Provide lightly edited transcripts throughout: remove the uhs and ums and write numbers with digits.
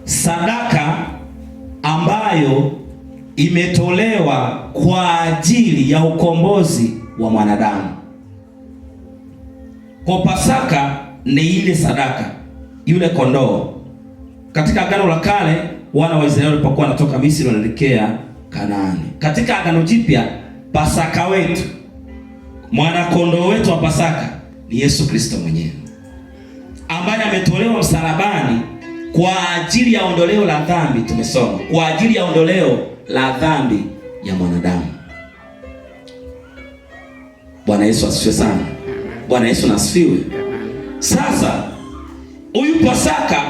sadaka ambayo imetolewa kwa ajili ya ukombozi wa mwanadamu. Kwa Pasaka ni ile sadaka, yule kondoo. Katika Agano la Kale wana wa Israeli walipokuwa wanatoka Misri wanaelekea Kanaani. Katika Agano Jipya Pasaka wetu, mwana kondoo wetu wa Pasaka ni Yesu Kristo mwenyewe, ambaye ametolewa msalabani kwa ajili ya ondoleo la dhambi. Tumesoma kwa ajili ya ondoleo la dhambi ya mwanadamu. Bwana Yesu asifiwe sana. Bwana Yesu nasifiwe. Sasa huyu Pasaka,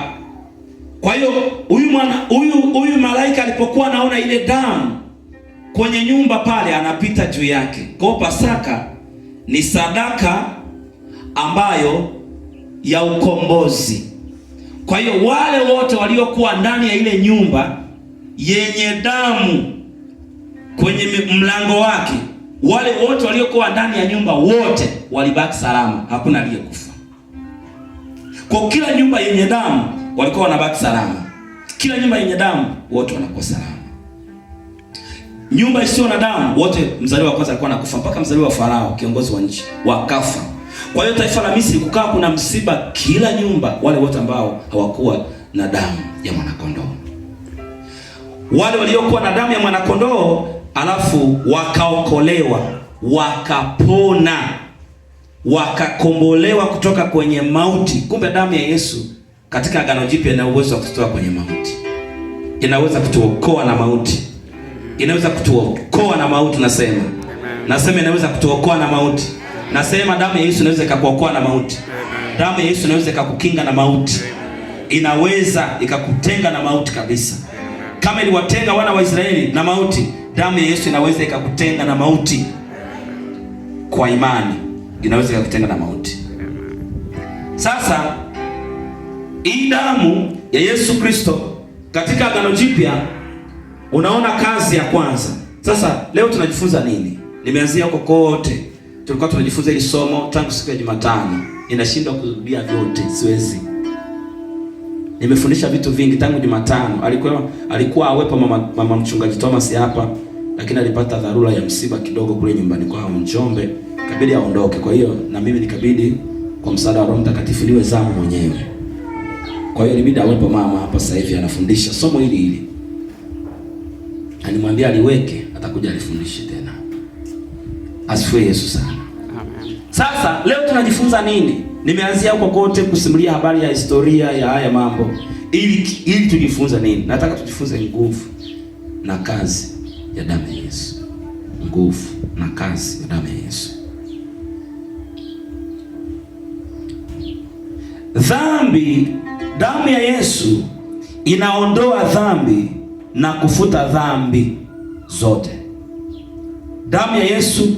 kwa hiyo huyu malaika alipokuwa anaona ile damu kwenye nyumba pale, anapita juu yake. Kwa Pasaka ni sadaka ambayo ya ukombozi. Kwa hiyo wale wote waliokuwa ndani ya ile nyumba yenye damu kwenye mlango wake, wale wote waliokuwa ndani ya nyumba wote walibaki salama, hakuna aliyekufa. Kwa kila nyumba yenye damu walikuwa wanabaki salama. Kila nyumba yenye damu wote wanakuwa salama. Nyumba isiyo na damu wote, mzaliwa wa kwanza alikuwa anakufa, mpaka mzaliwa wa Farao, kiongozi wa nchi, wakafa. Kwa hiyo taifa la Misri kukaa kuna msiba kila nyumba, wale wote ambao hawakuwa na damu ya mwanakondoo. Wale waliokuwa na damu ya mwanakondoo alafu wakaokolewa, wakapona, wakakombolewa kutoka kwenye mauti. Kumbe damu ya Yesu katika Agano Jipya ina uwezo wa kututoa kwenye mauti. Inaweza kutuokoa na mauti. Inaweza kutuokoa na mauti, nasema inaweza kutuokoa na mauti. Nasema damu ya Yesu inaweza ikakuokoa na mauti. Damu ya Yesu inaweza ikakukinga na mauti. Inaweza ikakutenga na mauti kabisa. Kama iliwatenga wana wa Israeli na mauti, damu ya Yesu inaweza ikakutenga na mauti. Kwa imani inaweza ikakutenga na mauti. Sasa hii damu ya Yesu Kristo katika Agano Jipya, unaona kazi ya kwanza. Sasa leo tunajifunza nini? Nimeanzia huko kote. Tulikuwa tunajifunza hili somo tangu siku ya Jumatano. Inashindwa kurudia vyote, siwezi. Nimefundisha vitu vingi tangu Jumatano. Alikuwa awepo mama mchungaji Thomas hapa, lakini alipata dharura ya msiba kidogo kule nyumbani kwao Njombe, kabidi aondoke. Kwa hiyo na mimi nikabidi kwa msaada wa Roho Mtakatifu niwe zamu mwenyewe. Kwa hiyo ilibidi awepo mama hapa sasa hivi anafundisha somo hili. Alimwambia aliweke, atakuja alifundishe tena. Asifiwe Yesu sana. Amen. Sasa leo tunajifunza nini? Nimeanzia huko kote kusimulia habari ya historia ya haya mambo ili tujifunze nini? Nataka tujifunze nguvu na kazi ya damu ya Yesu. Nguvu na kazi ya damu ya Yesu. Dhambi, damu ya Yesu inaondoa dhambi na kufuta dhambi zote. Damu ya Yesu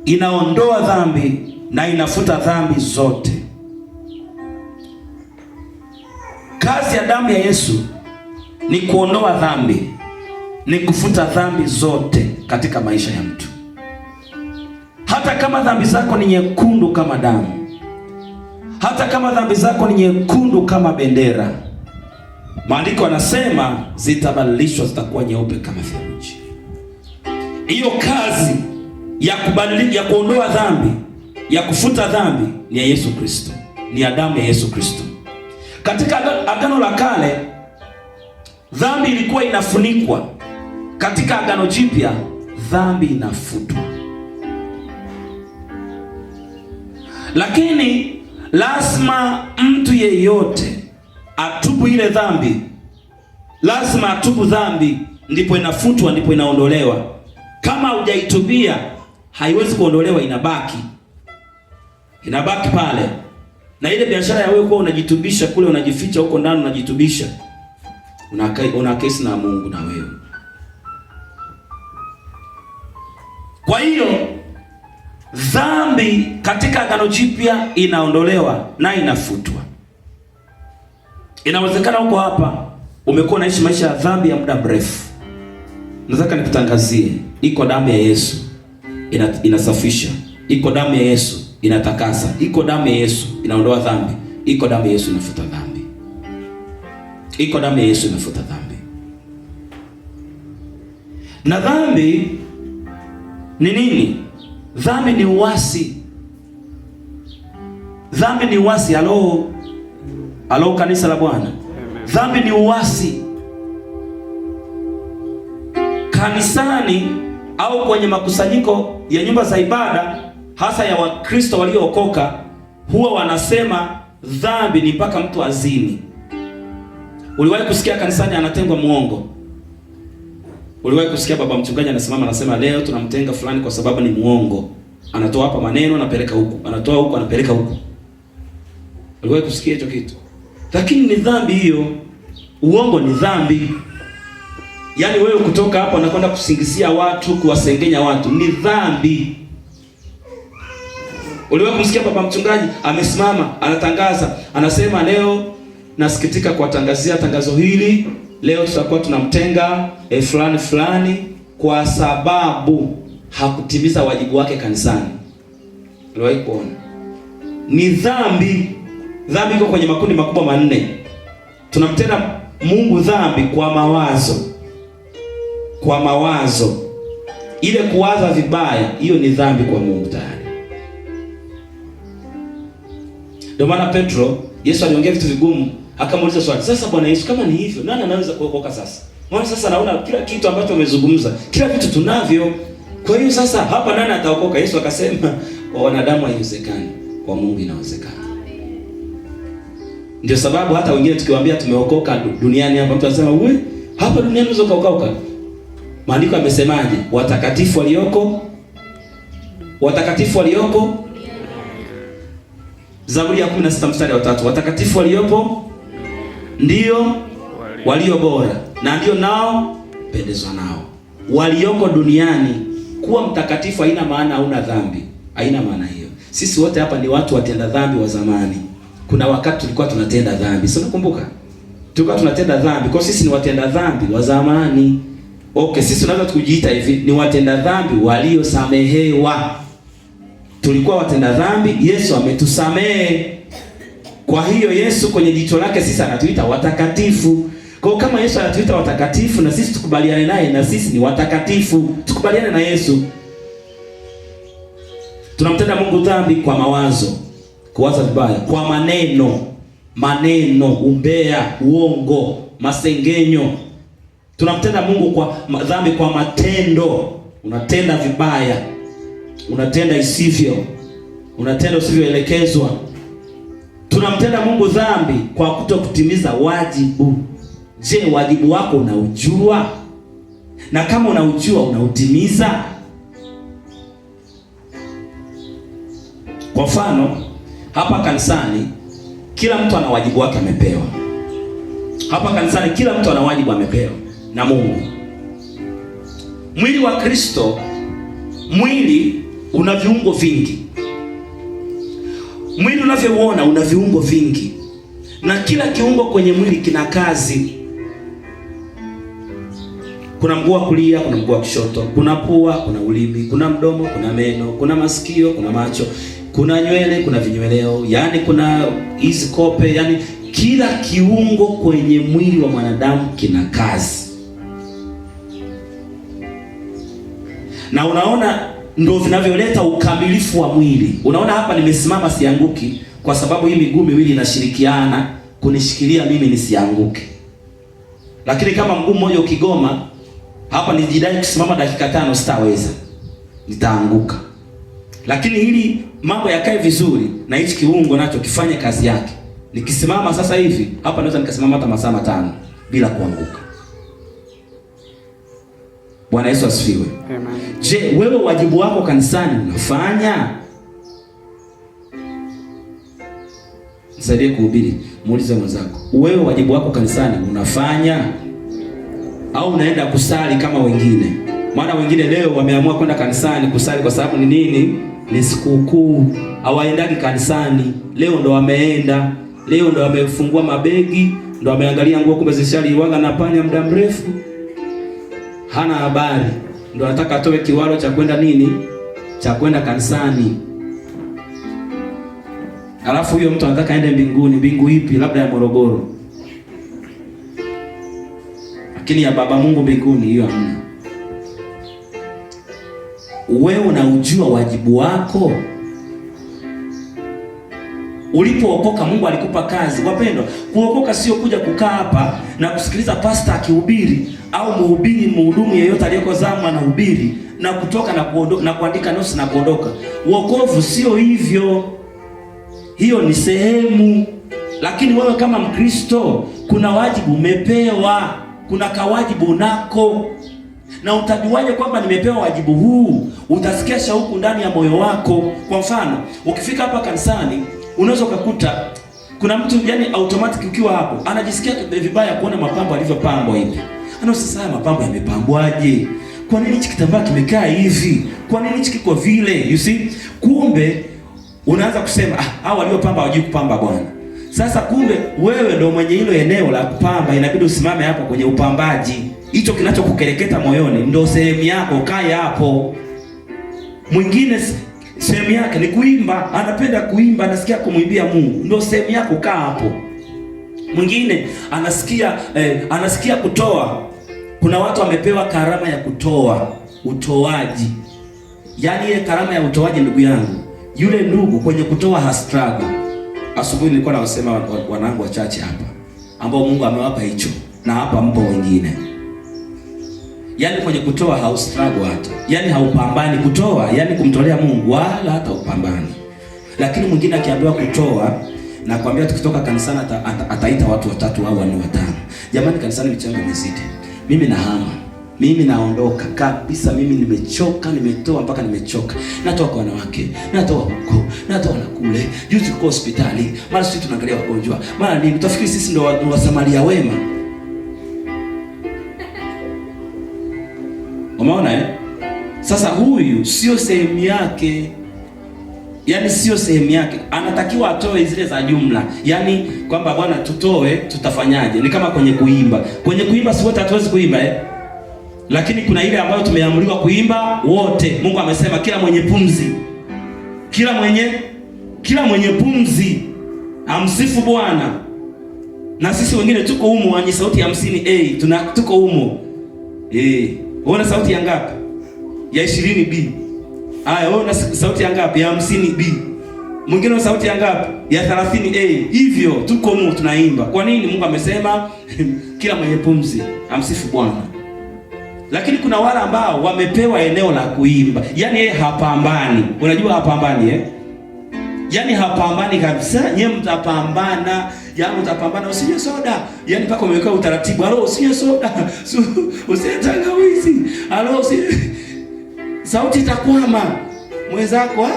inaondoa dhambi na inafuta dhambi zote. Kazi ya damu ya Yesu ni kuondoa dhambi, ni kufuta dhambi zote katika maisha ya mtu. Hata kama dhambi zako ni nyekundu kama damu, hata kama dhambi zako ni nyekundu kama bendera, Maandiko yanasema zitabadilishwa, zitakuwa nyeupe kama theluji. Hiyo kazi ya kubadili, ya kuondoa dhambi, ya kufuta dhambi ni ya Yesu Kristo, ni ya damu ya Yesu Kristo. Katika Agano la Kale dhambi ilikuwa inafunikwa. Katika Agano Jipya dhambi inafutwa. Lakini lazima mtu yeyote atubu ile dhambi. Lazima atubu dhambi, ndipo inafutwa, ndipo inaondolewa. Kama hujaitubia haiwezi kuondolewa, inabaki pale. Na ile biashara ya wewe kwa unajitubisha kule, unajificha huko ndani, unajitubisha, una kesi na Mungu na wewe. Kwa hiyo dhambi katika Agano Jipya inaondolewa na inafutwa. Inawezekana huko hapa umekuwa unaishi maisha ya dhambi ya muda mrefu. Nataka nikutangazie, iko damu ya Yesu inasafisha. Iko damu ya Yesu inatakasa. Iko damu ya Yesu inaondoa dhambi. Iko damu ya Yesu inafuta dhambi. Iko damu ya Yesu imefuta dhambi. Na dhambi ni nini? Dhambi ni uasi. Dhambi ni uasi. Halo kanisa la Bwana. Dhambi ni uasi. Kanisani au kwenye makusanyiko ya nyumba za ibada, hasa ya Wakristo waliookoka, huwa wanasema dhambi ni mpaka mtu azini. Uliwahi kusikia kanisani anatengwa muongo? Uliwahi kusikia baba mchungaji anasimama anasema leo tunamtenga fulani kwa sababu ni muongo? Anatoa hapa maneno anapeleka huku, anatoa huku anapeleka huku. Uliwahi kusikia hicho kitu? Lakini ni dhambi hiyo. Uongo ni dhambi. Yaani wewe kutoka hapo unakwenda kusingizia watu, kuwasengenya watu, ni dhambi. Uliwahi kumsikia baba mchungaji amesimama anatangaza, anasema leo nasikitika kuwatangazia tangazo hili, leo tutakuwa tunamtenga fulani fulani kwa sababu hakutimiza wajibu wake kanisani. Uliwahi kuona? Ni dhambi. Dhambi iko kwenye makundi makubwa manne. Tunamtenda Mungu dhambi kwa mawazo. Kwa mawazo. Ile kuwaza vibaya, hiyo ni dhambi kwa Mungu tayari. Ndio maana Petro, Yesu aliongea vitu vigumu, akamuuliza swali. Sasa Bwana Yesu, kama ni hivyo, nani anaweza kuokoka sasa? Maana sasa naona kila kitu ambacho umezungumza, kila kitu tunavyo. Kwa hiyo sasa hapa nani ataokoka? Yesu akasema, kwa wanadamu haiwezekani, kwa Mungu inawezekana. Ndio sababu hata wengine tukiwaambia tumeokoka duniani hapa, mtu anasema, "Wewe, hapa duniani unaweza kuokoka?" Maandiko yamesemaje? Watakatifu walioko Zaburi ya 16 mstari wa 3. Watakatifu waliopo ndio walio bora, na ndio nao pendezwa nao. Walioko duniani. Kuwa mtakatifu haina maana hauna dhambi. Haina maana hiyo. Sisi wote hapa ni watu watenda dhambi wa zamani. Kuna wakati tulikuwa tunatenda dhambi. Sio, nakumbuka? Tulikuwa tunatenda dhambi. Kwa sisi ni watenda dhambi wa zamani. Okay, sisi tunaweza kujiita hivi, ni watenda dhambi waliosamehewa. Tulikuwa watenda dhambi, Yesu ametusamehe. Kwa hiyo Yesu kwenye jicho lake sisi anatuita watakatifu. Kwa kama Yesu anatuita watakatifu, na sisi tukubaliane naye, na sisi ni watakatifu. Tukubaliane na Yesu. Tunamtenda Mungu dhambi kwa mawazo, kuwaza vibaya, kwa maneno, umbea, uongo, masengenyo. Tunamtenda Mungu kwa dhambi kwa matendo. Unatenda vibaya, unatenda isivyo, unatenda usivyoelekezwa. Tunamtenda Mungu dhambi kwa kutokutimiza wajibu. Je, wajibu wako unaujua? Na kama unaujua, unautimiza? Kwa mfano, hapa kanisani kila mtu ana wajibu wake amepewa. Hapa kanisani kila mtu ana wajibu amepewa na Mungu. Mwili wa Kristo, mwili una viungo vingi. Mwili unavyoona una viungo vingi, na kila kiungo kwenye mwili kina kazi. Kuna mguu wa kulia, kuna mguu wa kushoto, kuna pua, kuna ulimi, kuna mdomo, kuna meno, kuna masikio, kuna macho, kuna nywele, kuna vinyweleo, yani kuna hizi kope, yani kila kiungo kwenye mwili wa mwanadamu kina kazi. Na unaona ndio vinavyoleta ukamilifu wa mwili. Unaona hapa nimesimama sianguki kwa sababu hii miguu miwili inashirikiana kunishikilia mimi nisianguke. Lakini kama mguu mmoja ukigoma, hapa nijidai kusimama dakika 5 sitaweza. Nitaanguka. Lakini ili mambo yakae vizuri na hichi kiungo nacho kifanye kazi yake, nikisimama sasa hivi, hapa naweza nikasimama hata masaa 5 bila kuanguka. Bwana Yesu asifiwe. Amen. Je, wewe wajibu wako kanisani unafanya? Nisaidie kuhubiri. Muulize mwenzako, wewe wajibu wako kanisani unafanya? Au unaenda kusali kama wengine? Maana wengine leo wameamua kwenda kanisani kusali kwa sababu ni nini? Ni sikukuu. Hawaendagi kanisani. Leo ndo wameenda. Leo ndo wamefungua mabegi, ndo wameangalia nguo kumbe zishaliwaga na panya muda mrefu. Hana habari. Ndo anataka atoe kiwalo cha kwenda nini? Cha kwenda kanisani. Alafu huyo mtu anataka aende mbinguni. Mbingu ipi? Labda ya Morogoro. lakini ya Baba Mungu mbinguni hiyo hamna. Wewe unaujua wajibu wako? Ulipookoka Mungu alikupa kazi. Wapendwa, kuokoka sio kuja kukaa hapa na kusikiliza pastor akihubiri au mhubiri mhudumu yeyote aliyeko zamu anahubiri na kutoka na kuondoka na kuandika notes na kuondoka. Wokovu sio hivyo. Hiyo ni sehemu. Lakini wewe kama Mkristo kuna wajibu umepewa. Kuna kawajibu nako. Na utajuaje kwamba nimepewa wajibu huu? Utasikia shauku ndani ya moyo wako. Kwa mfano, ukifika hapa kanisani unaweza kukuta kuna mtu yani automatic ukiwa hapo anajisikia vibaya kuona mapambo alivyopambwa hivi. Sasa mapambo yamepambwaje? Kwa nini hichi kitambaa kimekaa hivi? Kwa nini hichi kiko vile? You see? Kumbe unaanza kusema hao waliopamba hawajui kupamba bwana. Sasa kumbe wewe ndio mwenye hilo eneo la kupamba, inabidi usimame hapo kwenye upambaji. Hicho kinachokukereketa moyoni ndio sehemu yako, kae hapo. Mwingine sehemu yake ni kuimba, anapenda kuimba, anasikia kumwimbia Mungu, ndio sehemu yako, kaa hapo. Mwingine anasikia kutoa. Kuna watu wamepewa karama ya kutoa, utoaji. Yaani ile karama ya utoaji, ndugu yangu, yule ndugu kwenye kutoa hastruggle. Asubuhi nilikuwa nawasema wanangu wachache hapa ambao Mungu amewapa hicho, na hapa mpo wengine. Yaani kwenye kutoa haustruggle hata. Yaani haupambani kutoa, yaani kumtolea Mungu, wala hata upambani. Lakini mwingine akiambiwa kutoa na kuambia tukitoka kanisani ataita watu 3 au 4 5. Jamani, kanisani michango imezidi. Mimi nahama. Mimi naondoka kabisa. Mimi nimechoka, nimetoa mpaka nimechoka. Natoa kwa wanawake, natoa huko, natoa na kule. Juzi tuko hospitali, mara sisi tunaangalia wagonjwa. Mara nini? Utafikiri sisi ndio Wasamaria wema. Umeona Sasa huyu sio sehemu yake. Yaani sio sehemu yake. Anatakiwa atoe zile za jumla. Yaani kwamba bwana tutoe, tutafanyaje? Ni kama kwenye kuimba. Kwenye kuimba si wote hatuwezi kuimba Lakini kuna ile ambayo tumeamriwa kuimba wote. Mungu amesema kila mwenye pumzi. Kila mwenye pumzi amsifu Bwana. Na sisi wengine tuko humo wenye sauti ya 50 tuko humo. Unaona sauti ya ngapi? Ya 20B. Haya, wewe una sauti ya ngapi? Ya 50B. Mwingine una sauti ya ngapi? Ya 30A. Hivyo tuko humo tunaimba. Kwa nini? Mungu amesema kila mwenye pumzi amsifu Bwana. Lakini kuna wale ambao wamepewa eneo la kuimba. Yaani yeye hapambani. Unajua hapambani Yaani hapambani kabisa. Nyewe mtapambana. Yaani utapambana usinywe soda. Yaani mpaka umeweka utaratibu. Alo usinywe soda. Usinywe tangawizi. Alo sauti itakwama. Mwenzako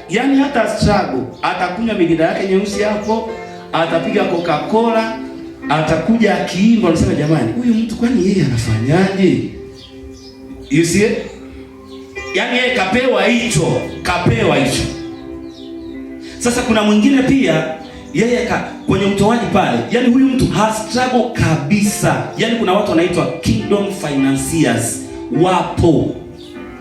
yaani hata struggle. Atakunywa miginda yake nyeusi hapo. Atapiga Coca-Cola. Atakuja akiimba, anasema jamani, huyu mtu kwani yeye anafanyaje? You see? Yaani yeye kapewa hicho. Sasa kuna mwingine pia yeye kwenye utoaji pale, yaani huyu mtu hastruggle kabisa. Yaani kuna watu wanaitwa kingdom financiers, wapo.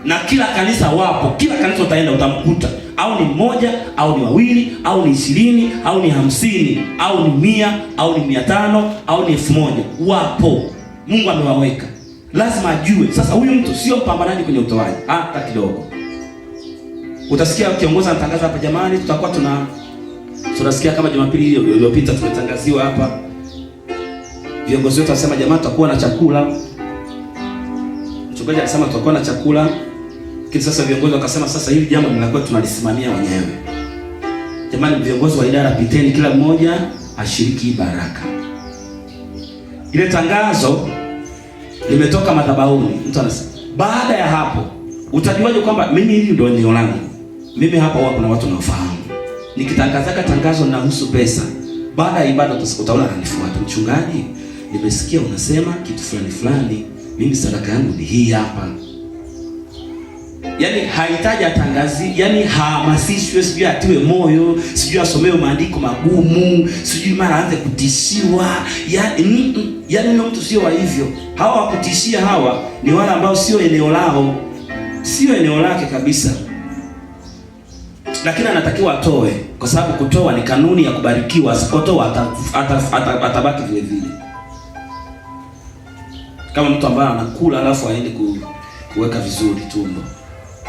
Na kila kanisa wapo. Kila kanisa utaenda utamkuta. Au ni 1 au ni 2 au ni 20 au ni 50 au ni 100 au ni 500 au ni 1000. Wapo. Mungu amewaweka. Lazima ajue. Sasa huyu mtu sio mpambanaji kwenye utoaji. Hata kidogo. Utasikia kiongozi anatangaza hapa, jamani tutakuwa tunasikia kama Jumapili iliyopita tumetangaziwa hapa. Viongozi wetu wasema jamani tutakuwa na chakula. Mchungaji alisema tutakuwa na chakula. Lakini sasa viongozi wakasema sasa hili jambo linakuwa tunalisimamia wenyewe. Jamani viongozi wa idara, piteni kila mmoja ashiriki baraka. Ile tangazo limetoka madhabahuni. Mtu anasema baada ya hapo utajuaje kwamba mimi hili ndio eneo langu? Mimi hapa huwa kuna watu nawafahamu. Nikitangaza tangazo linahusu pesa, baada ya ibada utaona ananifuata, mchungaji, nimesikia unasema kitu fulani, mimi sadaka yangu ni hii hapa. Yaani hahitaji atangazi, yaani hahamasishwe, sijui atiwe moyo, sijui asomewe maandiko magumu, sijui mara aanze kutishiwa. Yaani mtu sio wa hivyo. Hawa wakutishia hawa ni wale ambao sio eneo lao. Sio eneo lake kabisa. Lakini anatakiwa atoe, kwa sababu kutoa ni kanuni ya kubarikiwa. Asipotoa atabaki vile vile. Kama mtu ambaye anakula alafu aende kuweka vizuri tumbo.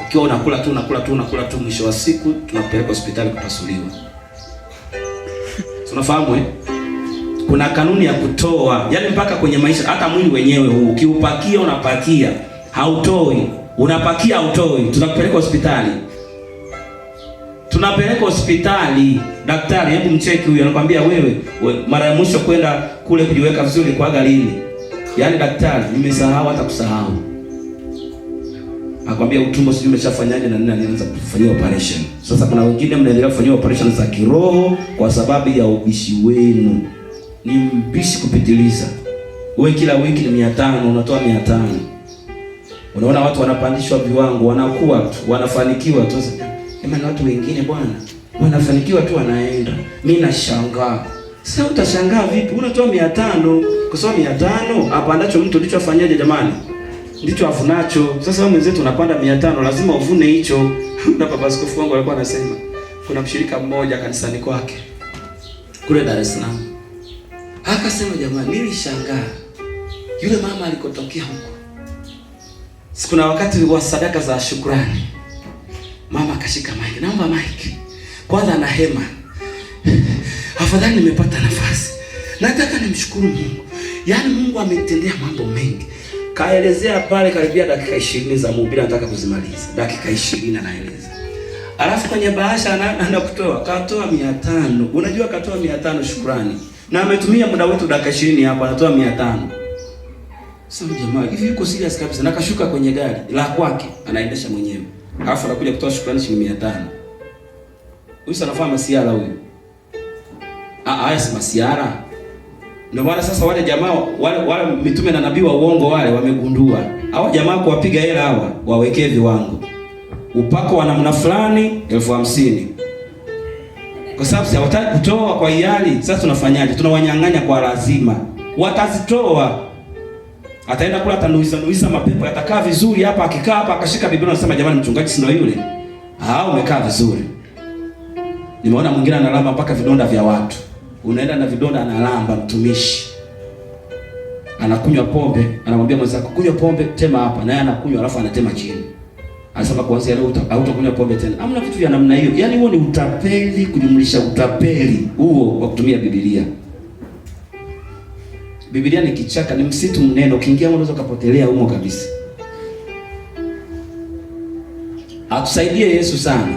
Ukiwa unakula tu mwisho wa siku tunapeleka hospitali kupasuliwa. Tunafahamu kuna kanuni ya kutoa, yaani mpaka kwenye maisha, hata mwili wenyewe huu ukiupakia unapakia, hautoi, unapakia hautoi, tunapeleka hospitali. Daktari, hebu mcheki huyu, anakuambia wewe mara ya mwisho kwenda kule kujiweka vizuri kwa lini? Yaani daktari, nimesahau hata kusahau. Akwambia utumbo sijui umeshafanyaje na nini, anaanza kufanyia operation. Sasa kuna wengine mnaendelea kufanyia operation za kiroho kwa sababu ya ubishi wenu. Ni mbishi kupitiliza. Wewe kila wiki ni 500, unatoa 500. Unaona watu wanapandishwa viwango, wanakuwa tu, wanafanikiwa tu. Sema watu wengine bwana, wanafanikiwa tu wanaenda. Mimi nashangaa. Sasa utashangaa vipi? Unatoa 500, kwa sababu 500 apandacho mtu ndicho afanyaje jamani? Ndicho avunacho. Sasa wewe mwenzetu unapanda 500, lazima uvune hicho. Na baba askofu wangu alikuwa anasema kuna mshirika mmoja kanisani kwake kule Dar es Salaam. Akasema jamani, nilishangaa. Yule mama alikotokea huko. Sikuna wakati wa sadaka za shukrani. Mama akashika mic. Naomba mic. Kwanza ana hema. Afadhali nimepata nafasi. Nataka nimshukuru Mungu. Yaani Mungu ametendea mambo mengi. Kaelezea pale karibia dakika 20 za mhubiri, nataka kuzimaliza. Dakika 20 anaeleza. Alafu kwenye bahasha anaenda kutoa, katoa 500. Unajua katoa 500 shukrani. Na ametumia muda wetu dakika 20 hapo, anatoa 500. Sasa jamaa, hivi yuko serious kabisa. Nakashuka kwenye gari la kwake, anaendesha mwenyewe. Alafu anakuja kutoa shukrani shilingi 500. Huyu sana fahamu masiara huyu. Haya si masiara. Ndio maana sasa wale jamaa wale mitume na nabii wa uongo wale wamegundua. Hawa jamaa kuwapiga hela hawa wawekee viwango. Upako wa namna fulani 50,000. Kwa sababu si hawataka kutoa kwa hiari. Sasa tunafanyaje? Tunawanyang'anya kwa lazima. Watazitoa. Ataenda kula atanuisa mapepo, atakaa vizuri hapa, akikaa hapa akashika Biblia anasema jamani mchungaji si ndio yule? Umekaa vizuri. Nimeona mwingine analamba mpaka vidonda vya watu. Unaenda na vidonda analamba mtumishi. Anakunywa pombe, anamwambia mwenzako kunywa pombe tema hapa, naye anakunywa alafu anatema chini. Anasema kuanzia leo hautakunywa pombe tena. Hamna vitu vya namna hiyo. Yaani huo ni utapeli kujumlisha utapeli huo wa kutumia Biblia. Biblia ni kichaka, ni msitu mnene, ukiingia unaweza kupotelea humo kabisa. Atusaidie Yesu sana.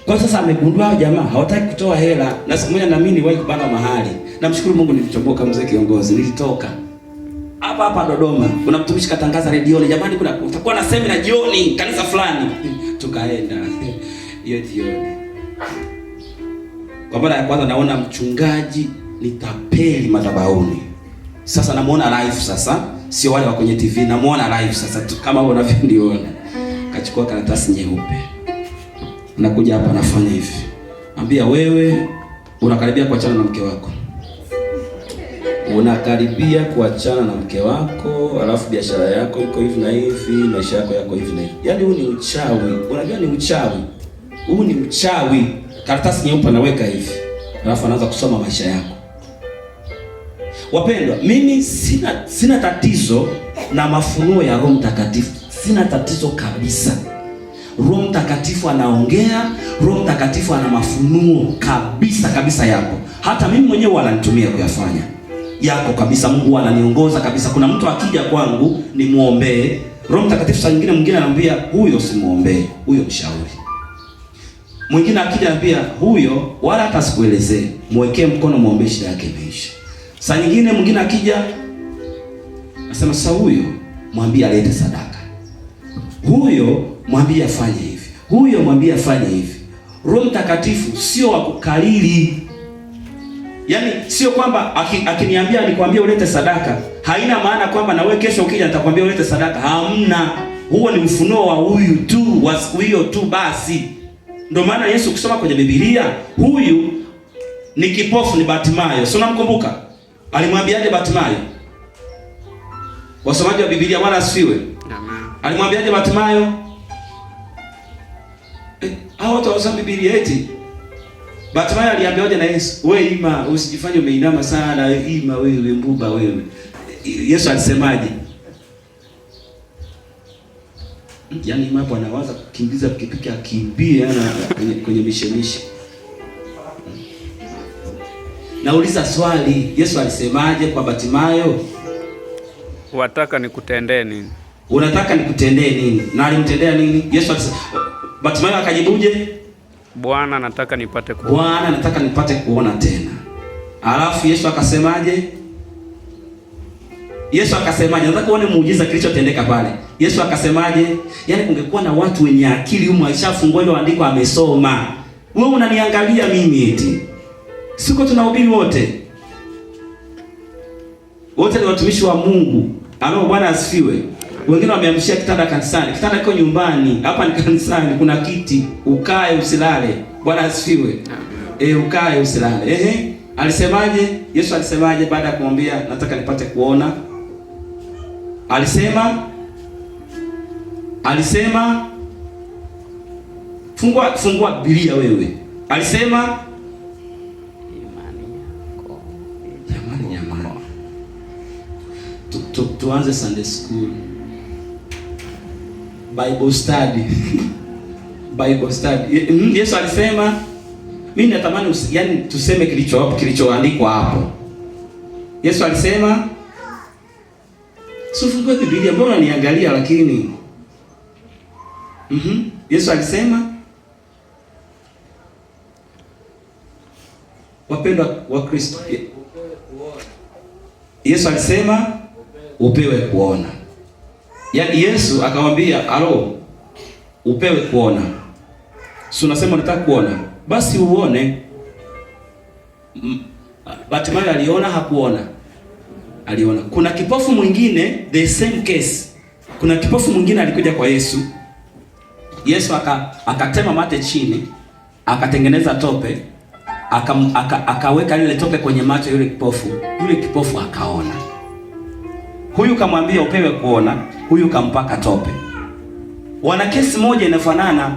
Kwa sasa amegundua hao jamaa hawataki kutoa hela, na siku moja na mimi niliwahi kubana mahali. Namshukuru Mungu nilichoboka mzee kiongozi, nilitoka. Hapa Dodoma, kuna mtumishi katangaza redioni, jamani utakuwa na semina jioni kanisa fulani. Tukaenda. Hiyo jioni. Kwa mara ya kwanza naona mchungaji ni tapeli madhabahuni. Sasa namuona live sasa, sio wale wa kwenye TV, namuona live sasa kama wewe unavyoniona. Kachukua karatasi nyeupe. Nakuja hapa nafanya hivi. Ambia wewe unakaribia kuachana na mke wako. Unakaribia kuachana na mke wako, alafu biashara yako iko hivi na hivi, maisha yako hivi na hivi. Yaani huu ni uchawi. Unajua ni uchawi. Huu ni uchawi. Karatasi nyeupe naweka hivi. Alafu anaanza kusoma maisha yako. Wapendwa, mimi sina tatizo na mafunuo ya Roho Mtakatifu. Sina tatizo kabisa. Roho Mtakatifu anaongea, Roho Mtakatifu ana mafunuo kabisa yako. Hata mimi mwenyewe ananitumia kuyafanya. Yako kabisa, Mungu ananiongoza kabisa. Kuna mtu akija kwangu ni muombee, Roho Mtakatifu saa mwingine anamwambia huyo simuombee, huyo mshauri. Mwingine akija anambia huyo wala hata sikuelezee, muwekee mkono muombe shida yake imeisha. Saa nyingine mwingine akija anasema sasa huyo mwambie alete sadaka. Huyo mwambie afanye hivi. Huyo mwambie afanye hivi. Roho Mtakatifu sio wa kukalili. Yaani sio kwamba akiniambia nikwambie ulete sadaka, haina maana kwamba na wewe kesho ukija nitakwambia ulete sadaka. Hamna. Huo ni ufunuo wa huyu tu, wa siku hiyo tu basi. Ndio maana Yesu kusoma kwenye Biblia, huyu ni kipofu, ni Bartimayo. Si unamkumbuka? Alimwambiaje Bartimayo? Wasomaji wa Biblia wala asifiwe. Amen. Alimwambiaje Bartimayo? Hao watu wasoma Biblia eti Bartimayo aliambiwaje na Yesu? Wewe ima, usijifanye umeinama sana, ima wewe mbuba wewe. Yesu alisemaje? Yaani mambo anawaza kukimbiza pikipiki akimbie kwenye mishemishe. Nauliza swali, Yesu alisemaje kwa Batimayo? Wataka nikutendee nini? Unataka nikutendee nini? Na alimtendea nini? Yesu alisema, Batimayo akajibuje? Bwana, nataka nipate kuona. Bwana, nataka nipate kuona tena. Alafu Yesu akasemaje? Yesu akasemaje? Nataka uone muujiza kilichotendeka pale. Yesu akasemaje? Yaani kungekuwa na watu wenye akili humu alishafungua ile andiko amesoma. Wewe unaniangalia mimi eti. Siko tunahubiri wote. Wote ni watumishi wa Mungu. Amao Bwana asifiwe. Wengine wamehamishia kitanda kanisani. Kitanda kiko nyumbani. Hapa ni kanisani, kuna kiti. Ukae usilale. Bwana asifiwe. Ukae usilale. Alisemaje? Yesu alisemaje baada ya kumwambia nataka nipate kuona? Alisema fungua Biblia wewe. Alisema jamani. Tuanze Sunday school. Bible study. Bible study. Yesu alisema, mimi natamani yani tuseme kilichoandikwa hapo. Yesu alisema, usifungue Biblia, mbona niangalia lakini? Yesu alisema, wapendwa wa Kristo, Yesu alisema upewe kuona. Yaani Yesu akamwambia, "Alo, upewe kuona." Si unasema unataka kuona? Basi uone. Batimayo aliona hakuona? Aliona. Kuna kipofu mwingine the same case. Kuna kipofu mwingine alikuja kwa Yesu. Yesu akatema mate chini, akatengeneza tope, akaweka ile tope kwenye macho yule kipofu. Yule kipofu akaona. Huyu kamwambia upewe kuona, huyu kampaka tope. Wana kesi moja inafanana.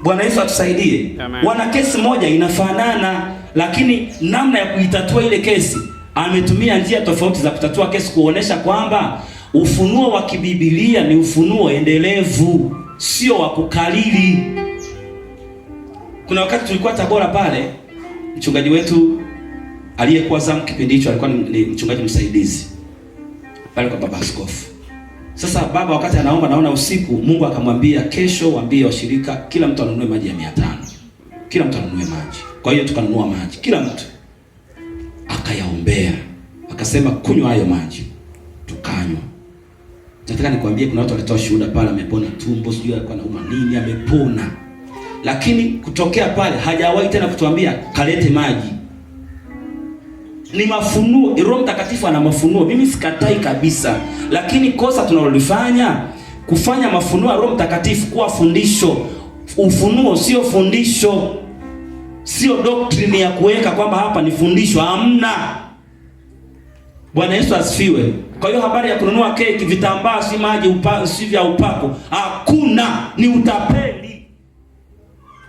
Bwana Yesu atusaidie. Amen. Wana kesi moja inafanana, lakini namna ya kuitatua ile kesi ametumia njia tofauti za kutatua kesi, kuonesha kwamba ufunuo wa kibibilia ni ufunuo endelevu, sio wa kukalili. Kuna wakati tulikuwa Tabora pale, mchungaji wetu aliyekuwa zamu kipindi hicho alikuwa ni mchungaji msaidizi pale kwa baba askofu. Sasa baba wakati anaomba, naona usiku, Mungu akamwambia kesho waambie washirika kila mtu anunue maji ya 500. Kila mtu anunue maji. Kwa hiyo tukanunua maji. Kila mtu akayaombea. Akasema kunywa hayo maji. Tukanywa. Nataka nikwambie kuna watu walitoa shuhuda pale, amepona tumbo, sijui alikuwa anauma nini, amepona. Lakini kutokea pale hajawahi tena kutuambia kalete maji. Ni mafunuo. Roho Mtakatifu ana mafunuo. Mimi sikatai kabisa. Lakini kosa tunalolifanya kufanya mafunuo ya Roho Mtakatifu kuwa fundisho. Ufunuo sio fundisho. Sio doctrine ya kuweka kwamba hapa ni fundisho. Hamna. Bwana Yesu asifiwe. Kwa hiyo habari ya kununua keki, vitambaa, si maji, si vya upako, hakuna, ni utapeli.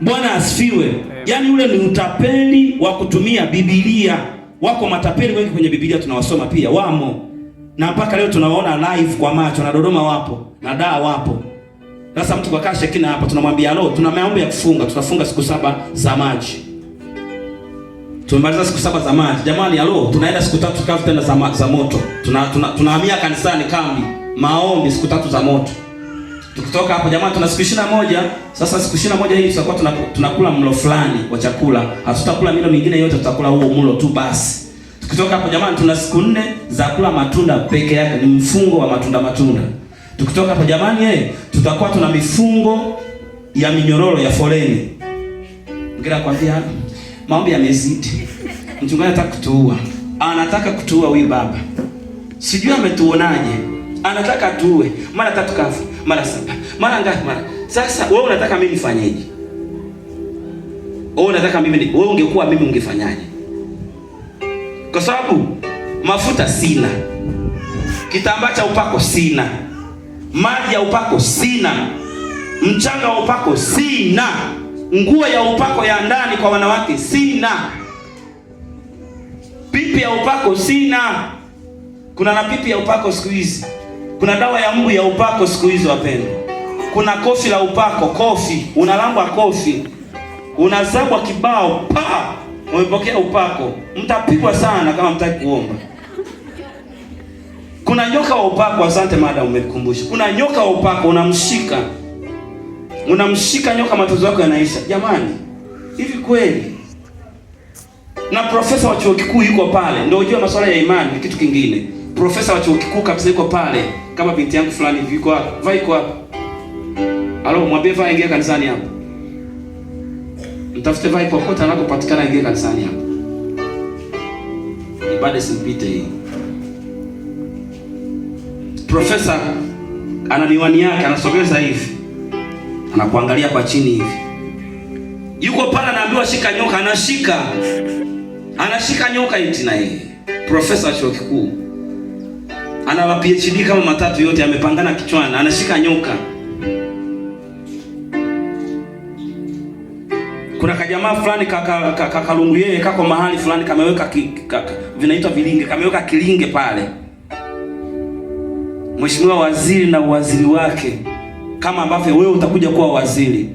Bwana asifiwe. Yaani ule ni utapeli wa kutumia Biblia. Wako matapeli wengi kwenye Biblia tunawasoma pia, wamo. Na mpaka leo tunawaona live kwa macho, na Dodoma wapo, na Dar wapo. Sasa mtu kwa kasha kina hapa tunamwambia leo tuna maombi ya kufunga, tutafunga siku 7 za maji. Tumemaliza siku 7 za maji. Jamani leo tunaenda siku 3 kavu tena za moto. Tunahamia kanisani kambi, maombi siku 3 za moto. Tukitoka hapo jamani tuna siku 21. Sasa siku 21 hii tutakuwa tunakula mlo fulani wa chakula. Hatutakula milo mingine yote, tutakula huo mlo tu basi. Tukitoka hapo jamani tuna siku 4 za kula matunda peke yake, ni mfungo wa matunda. Tukitoka hapo jamani tutakuwa tuna mifungo ya minyororo ya foleni. Ngira kwambia maombi yamezidi. Mchungaji anataka kutuua. Anataka kutuua huyu baba. Sijui ametuonaje. Anataka tuwe mara 3 kafu, mara 7, mara ngapi mara. Sasa wewe unataka mimi nifanyeje? Wewe ungekuwa mimi ungefanyaje? Kwa sababu mafuta sina. Kitambaa cha upako sina. Maji ya upako sina. Mchanga wa upako sina. Nguo ya upako ya ndani kwa wanawake sina. Pipi ya upako sina. Kuna na pipi ya upako siku hizi. Kuna dawa ya mbu ya upako siku hizi wapendwa. Kuna kofi la upako, kofi, unalambwa kofi. Unazabwa kibao, pa! Umepokea upako. Mtapigwa sana kama mtaki kuomba. Kuna nyoka wa upako, asante madam umekumbusha. Kuna nyoka wa upako unamshika. Unamshika nyoka, matatizo yako yanaisha. Jamani, hivi kweli? Na profesa wa chuo kikuu yuko pale. Ndio unajua masuala ya imani ni kitu kingine. Profesa wa chuo kikuu kabisa yuko pale. Kama binti yangu fulani hivi yuko hapo. Vai kwa. Alo, mwambie vai ingia kanisani hapo. Mtafute vai popote anapopatikana, ingia kanisani hapo. Ibada simpite hii. Profesa ana miwani yake, anasogeza hivi. Anakuangalia kwa chini hivi. Yuko pale anaambiwa shika nyoka, anashika. Anashika nyoka eti na yeye. Profesa wa chuo kikuu. Ana PhD kama matatu yote amepangana kichwani, anashika nyoka. Kuna kajamaa fulani kakalungu yeye kako mahali fulani kameweka vinaitwa vilinge, kameweka kilinge pale. Mheshimiwa waziri na waziri wake, kama ambavyo wewe utakuja kuwa waziri.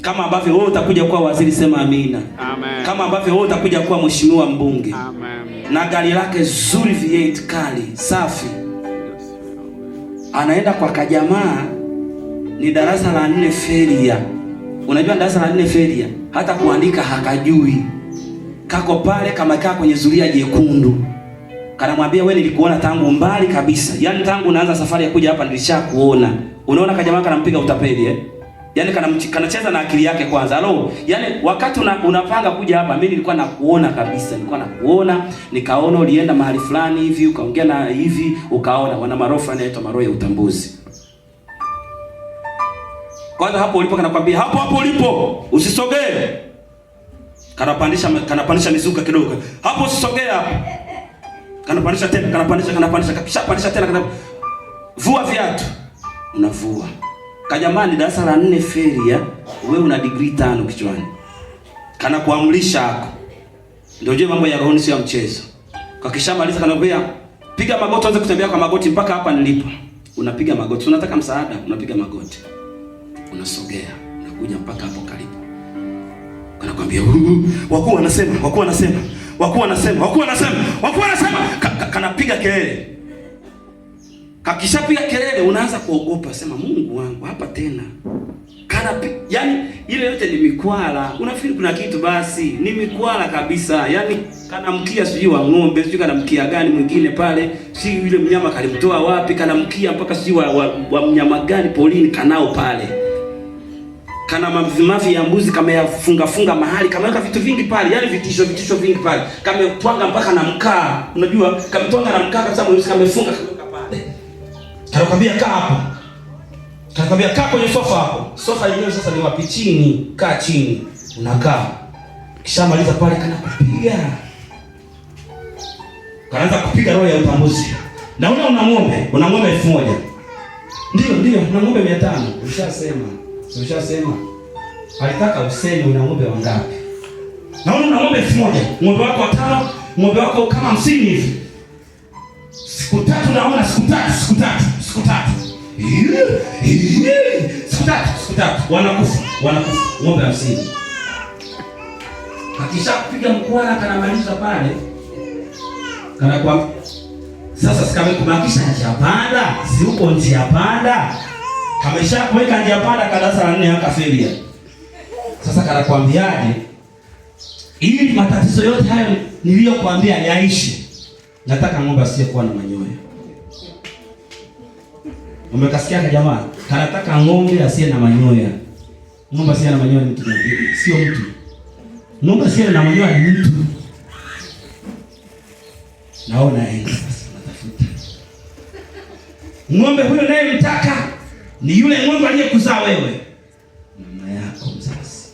Kama ambavyo wewe utakuja kuwa waziri, sema amina. Amen. Kama ambavyo wewe utakuja kuwa mheshimiwa mbunge. Amen. Na gari lake zuri V8 kali, safi. Anaenda kwa kajamaa ni darasa la 4 feria. Unajua darasa la 4 feria, hata kuandika hakajui. Kako pale kama kaa kwenye zulia jekundu. Kanamwambia wewe nilikuona tangu mbali kabisa. Yaani tangu unaanza safari ya kuja hapa nilishakuona. Unaona kajamaa kanampiga utapeli Yaani kanacheza na akili yake kwanza. Halo, yaani wakati unapanga kuja hapa mimi nilikuwa nakuona kabisa. Nilikuwa nakuona, nikaona ulienda mahali fulani hivi, ukaongea na hivi, ukaona wana maroho anaitwa maroho ya utambuzi. Kwanza hapo ulipo kanakwambia hapo ulipo usisogee. Kanapandisha mizuka kidogo. Hapo usisogee hapo. Kanapandisha tena, kanapandisha. Kakishapandisha tena vua viatu. Unavua. Kajamani darasa la 4 feria, wewe una degree 5 kichwani. Kana kuamrisha hako. Ndio je mambo ya roho sio mchezo. Kakishamaliza kanaambia piga magoti, anza kutembea kwa magoti mpaka hapa nilipo. Unapiga magoti. Unataka msaada, unapiga magoti. Unasogea, unakuja mpaka hapo karibu. Kanakwambia wakuu wanasema. Kanapiga kelele. Kakishapiga kelele unaanza kuogopa, sema Mungu wangu hapa tena. Yaani ile yote ni mikwala. Unafikiri kuna kitu basi, ni mikwala kabisa. Yaani kanamkia sijui wa ng'ombe, sijui kanamkia gani mwingine pale, si yule mnyama kalimtoa wapi, kanamkia mpaka sijui wa mnyama gani polini kanao pale. Kana mavi ya mbuzi kameyafunga mahali, kameweka vitu vingi pale, yaani vitisho vingi pale. Kametwanga mpaka na mkaa. Unajua, kametwanga na mkaa kabisa, mweusi kamefunga kameweka pale. Kanakwambia kaa hapo. Kanakwambia kaa kwenye sofa hapo. Sofa yenyewe sasa ni wapi? Chini. Kaa chini. Unakaa. Kishamaliza pale kanakupiga. Kaanza kupiga roho ya utambuzi. Na una ng'ombe 1000. Ndio, una ng'ombe 500. Ushasema. Alitaka useme una ng'ombe wangapi. Na una ng'ombe 1000. Ng'ombe wako 5, ng'ombe wako kama 50 hivi. Siku tatu naona siku tatu. Siku tatu. Wanakufa. Ng'ombe 50. Akisha kupiga mkwala kanamaliza pale. Kanakuwa sasa sikamekubakisha njia panda, si uko njia panda. Kamesha kuweka njia panda darasa la 4 akafelia. Sasa kanakwambiaje? Ili matatizo yote hayo niliyokuambia yaishi. Nataka ng'ombe asiyekuwa na manyoya. Umekasikia jamaa? Kanataka ng'ombe asiye na manyoya. Ng'ombe asiye na manyoya ni mtu, sio mtu. Ng'ombe asiye na manyoya ni mtu. Naona yeye sasa natafuta. Ng'ombe huyo naye mtaka ni yule ng'ombe aliyekuzaa wewe. Mama yako mzazi.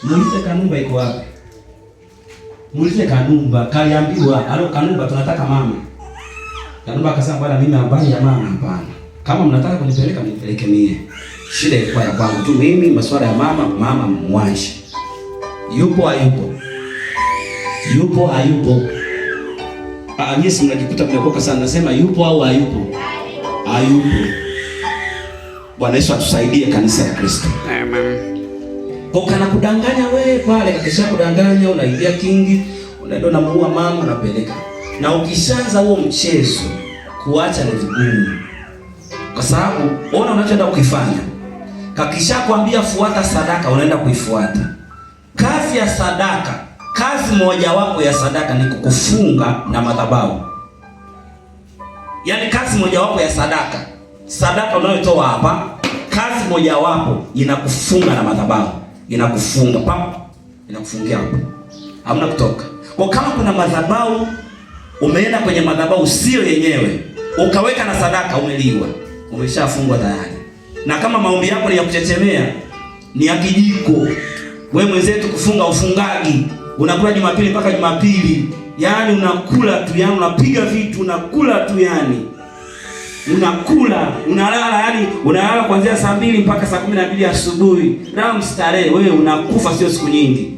Muulize Kanumba iko wapi? Muulize Kanumba, kaliambiwa, "Alo Kanumba tunataka mama." Kanumba akasema bwana mimi habari ya mama hapana. Kama mnataka kunipeleka mnipeleke mie. Shida ilikuwa ya kwangu tu mimi, masuala ya mama mwanshi. Yupo hayupo. Nyinyi mnajikuta mmeokoka sana, nasema yupo au hayupo? Hayupo. Bwana Yesu atusaidie, kanisa la Kristo. Amen. Kwa kana kudanganya wewe pale, kakisha kudanganya unaingia kingi, unaenda unamuua mama unapeleka. Na ukishaanza huo mchezo, kuacha ni vigumu. Kwa sababu ona unachoenda kukifanya. Kakisha kuambia fuata sadaka, unaenda kuifuata. Kazi ya sadaka, kazi moja wapo ya sadaka ni kukufunga na madhabahu. Yaani kazi moja wapo ya sadaka, sadaka unayotoa hapa, kazi moja wapo inakufunga na madhabahu. Inakufunga pam, inakufungia hapo. Hamna kutoka. Kwa kama kuna madhabahu, umeenda kwenye madhabahu sio yenyewe, ukaweka na sadaka, umeliwa. Umeshafungwa tayari. Na kama maombi yako ni ya kuchechemea, ni ya kijiko. Wewe mwenzetu kufunga ufungagi. Unakula Jumapili mpaka Jumapili. Yaani unakula tu, yaani unapiga vitu, unakula tu yani. Unakula, unalala, yani unalala kuanzia saa 2 mpaka saa 12 asubuhi. Na mstarehe, wewe unakufa sio siku nyingi.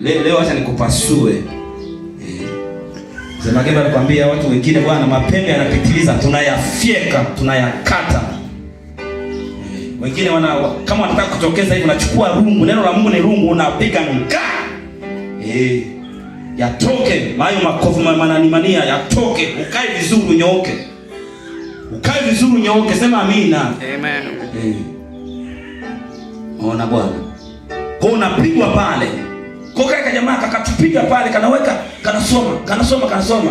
Leo acha nikupasue. Sema Gemba anakuambia watu wengine bwana mapembe yanapitiliza, tunayafyeka, tunayakata. Wengine kama wanataka kutokeza hivi unachukua rungu, neno la Mungu ni rungu, unapiga nga. Yatoke, mayo makovu mananimania yatoke, ukae vizuri unyooke. Ukae vizuri unyooke, sema amina. Amen. Ona Bwana. Kwa unapigwa pale. Kwa kaka jamaa kakatupiga pale, kanaweka, kanasoma.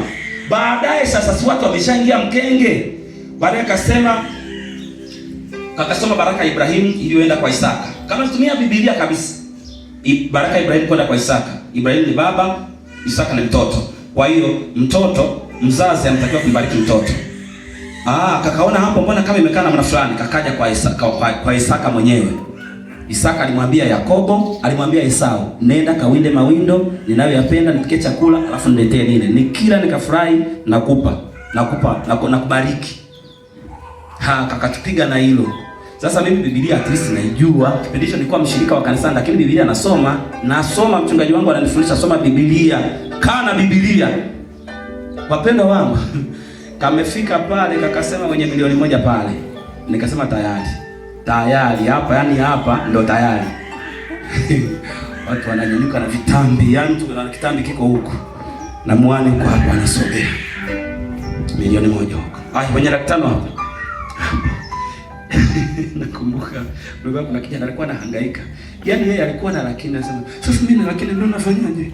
Baadaye sasa si watu wameshaingia mkenge. Baadaye kakasoma baraka ya Ibrahimu iliyoenda kwa Isaka. Kama tutumia Biblia kabisa. Baraka ya Ibrahimu kwenda kwa Isaka. Ibrahimu ni baba, Isaka ni mtoto. Kwa hiyo mtoto, mzazi anatakiwa kumbariki mtoto. Kakaona hapo mbona kama imekaa namna fulani, kakaja kwa Isaka mwenyewe. Isaka alimwambia Yakobo, alimwambia Esau, nenda kawinde mawindo ninayoyapenda, nipike chakula, alafu niletee nile. Nikila nikafurahi, nakubariki. Kakatupiga na hilo. Sasa mimi Biblia at least naijua. Kipindi hicho nilikuwa mshirika wa kanisa, lakini Biblia nasoma, mchungaji wangu ananifundisha soma Biblia. Kaa na Biblia. Wapendwa wangu, kamefika pale kakasema mwenye milioni 1 pale. Nikasema tayari hapa, yani hapa ndo tayari. Watu wananyanyuka na vitambi, yani mtu na kitambi kiko huko. Na mwani kwa hapo anasogea. Milioni 1 huko. Kwenye 500 hapo. Nakumbuka ndio kuna kijana alikuwa anahangaika. Yaani yeye alikuwa na lakini anasema, "Sasa mimi na lakini ndio nafanyaje?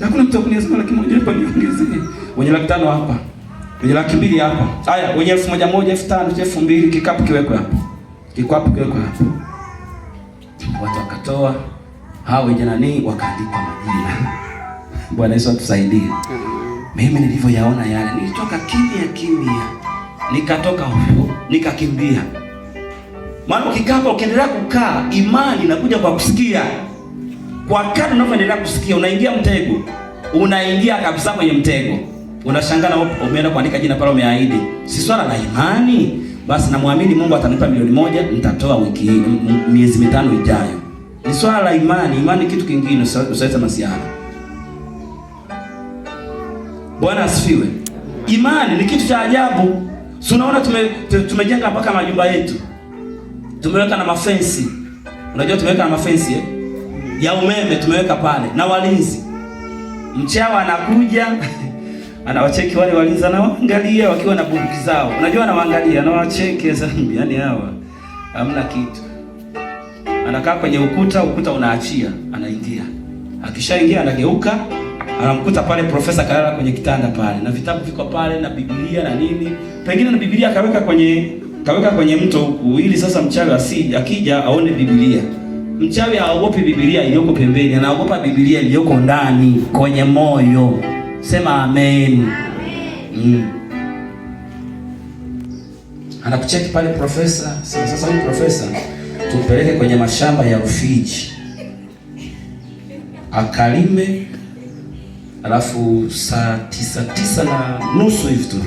Hakuna mtu akuniambia laki moja hapa niongezee." Wenye 500 hapa. Wenye 200 hapa. Haya, wenye 1000, 1500, 2000 kikapu kiwekwe hapa. Kikapu kiwekwe hapa. Watu wakatoa, hao wenye wakaandika majina. Bwana Yesu atusaidie. Mimi nilivyoyaona yale, nilitoka kimya. Nikatoka huko, nikakimbia. Maana ukikaa ukiendelea kukaa, imani inakuja kwa kusikia. Kwa kadri unavyoendelea kusikia, unaingia mtego. Unaingia kabisa kwenye mtego. Unashangaa umeenda kuandika jina pale umeahidi. Si swala la imani. Basi namwamini Mungu atanipa milioni 1, nitatoa miezi 5 ijayo. Ni swala la imani. Imani kitu kingine, usiweze masiara. Bwana asifiwe. Imani ni kitu cha ajabu. Si unaona tumejenga mpaka majumba yetu. Tumeweka na mafensi. Unajua tumeweka na mafensi ya umeme tumeweka pale na walinzi. Mchawa anakuja anawacheki wale walinzi, anawaangalia wakiwa na bunduki zao. Unajua anawaangalia, anawacheki zambi, yani hawa hamna kitu. Anakaa kwenye ukuta unaachia, anaingia. Akishaingia anageuka, anamkuta pale profesa kalala kwenye kitanda pale na vitabu viko pale na Biblia na nini. Pengine na Biblia kaweka kwenye mto huku ili sasa mchawi akija aone Biblia. Mchawi haogopi Biblia iliyoko pembeni, anaogopa Biblia iliyoko ndani kwenye moyo. Sema amen. Anakucheki pale profesa. Sasa huyu profesa tupeleke kwenye mashamba ya Rufiji. Akalime, alafu saa 9:30 hivi tu